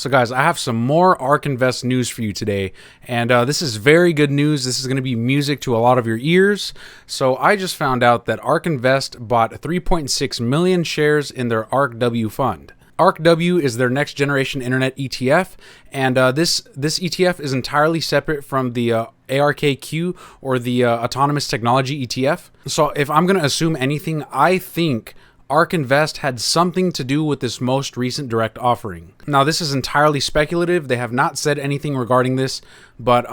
So guys, I have some more ARK Invest news for you today, and this is very good news. This is going to be music to a lot of your ears. So I just found out that ARK Invest bought 3.6 million shares in their ARKW fund. ARKW is their Next Generation Internet ETF, and this ETF is entirely separate from the ARKQ or the Autonomous Technology ETF. So if I'm going to assume anything, I think ARK Invest had something to do with this most recent direct offering. Now, this is entirely speculative. They have not said anything regarding this, but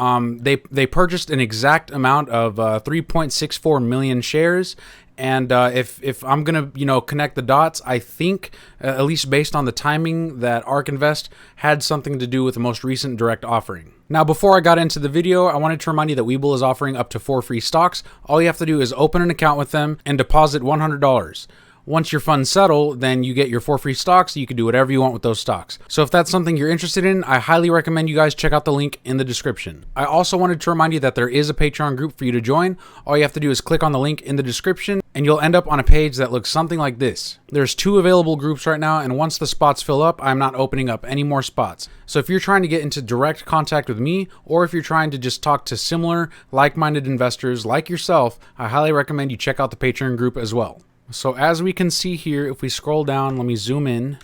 they purchased an exact amount of 3.64 million shares. And if I'm gonna connect the dots, I think at least based on the timing that ARK Invest had something to do with the most recent direct offering. Now, before I got into the video, I wanted to remind you that WEBULL is offering up to 4 free stocks. All you have to do is open an account with them and deposit $100. Once your funds settle, then you get your 4 free stocks. You can do whatever you want with those stocks. So if that's something you're interested in, I highly recommend you guys check out the link in the description. I also wanted to remind you that there is a Patreon group for you to join. All you have to do is click on the link in the description and you'll end up on a page that looks something like this. There's 2 available groups right now, and once the spots fill up, I'm not opening up any more spots. So if you're trying to get into direct contact with me, or if you're trying to just talk to similar like-minded investors like yourself, I highly recommend you check out the Patreon group as well. So as we can see here, if we scroll down, let me zoom in,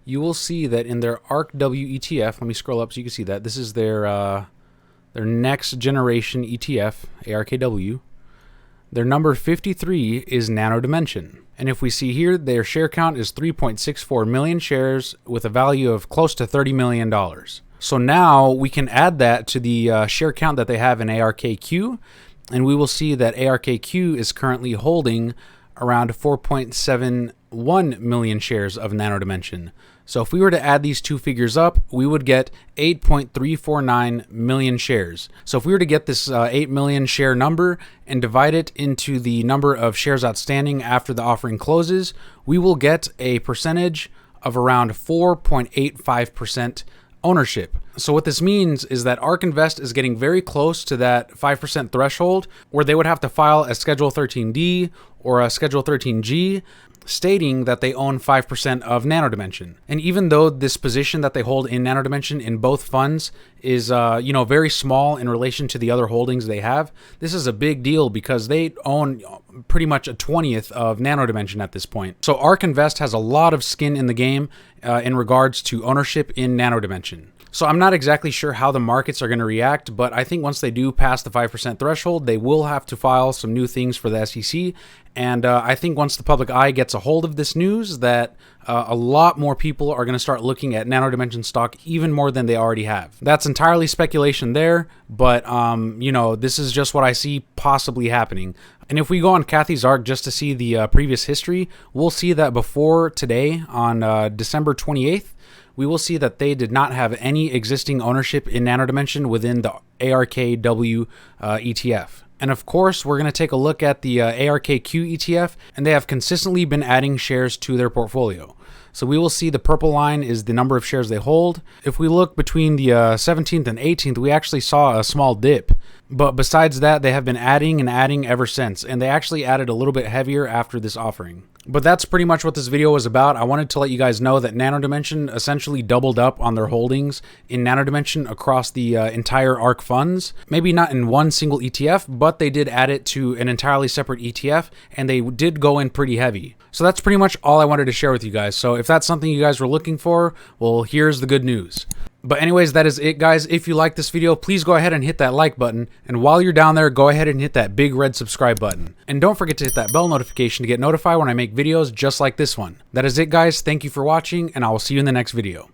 you will see that in their ARKW ETF, let me scroll up so you can see that, this is their next generation ETF, ARKW. Their number 53 is Nano Dimension. And if we see here, their share count is 3.64 million shares with a value of close to $30 million. So now we can add that to the share count that they have in ARKQ, and we will see that ARKQ is currently holding around 4.71 million shares of Nano Dimension. So if we were to add these two figures up, we would get 8.349 million shares. So if we were to get this 8 million share number and divide it into the number of shares outstanding after the offering closes, we will get a percentage of around 4.85% ownership. So what this means is that ARK Invest is getting very close to that 5% threshold where they would have to file a Schedule 13D or a Schedule 13G stating that they own 5% of Nano Dimension. And even though this position that they hold in Nano Dimension in both funds is very small in relation to the other holdings they have, this is a big deal because they own pretty much a 20th of Nano Dimension at this point. So ARK Invest has a lot of skin in the game in regards to ownership in Nano Dimension. So I'm not exactly sure how the markets are going to react, but I think once they do pass the 5% threshold, they will have to file some new things for the SEC. And I think once the public eye gets a hold of this news, that a lot more people are going to start looking at Nano Dimension stock even more than they already have. That's entirely speculation there, but this is just what I see possibly happening. And if we go on Kathy's ARK just to see the previous history, we'll see that before today on December 28th, we will see that they did not have any existing ownership in Nano Dimension within the ARKW ETF. And of course, we're going to take a look at the ARKQ ETF, and they have consistently been adding shares to their portfolio. So we will see the purple line is the number of shares they hold. If we look between the 17th and 18th, we actually saw a small dip. But besides that, they have been adding and adding ever since, and they actually added a little bit heavier after this offering. But that's pretty much what this video was about. I wanted to let you guys know that Nano Dimension essentially doubled up on their holdings in Nano Dimension across the entire ARK funds. Maybe not in one single ETF, but they did add it to an entirely separate ETF, and they did go in pretty heavy. So that's pretty much all I wanted to share with you guys. So if that's something you guys were looking for, well, here's the good news. But anyways, that is it, guys. If you like this video, please go ahead and hit that like button. And while you're down there, go ahead and hit that big red subscribe button. And don't forget to hit that bell notification to get notified when I make videos just like this one. That is it, guys. Thank you for watching, and I will see you in the next video.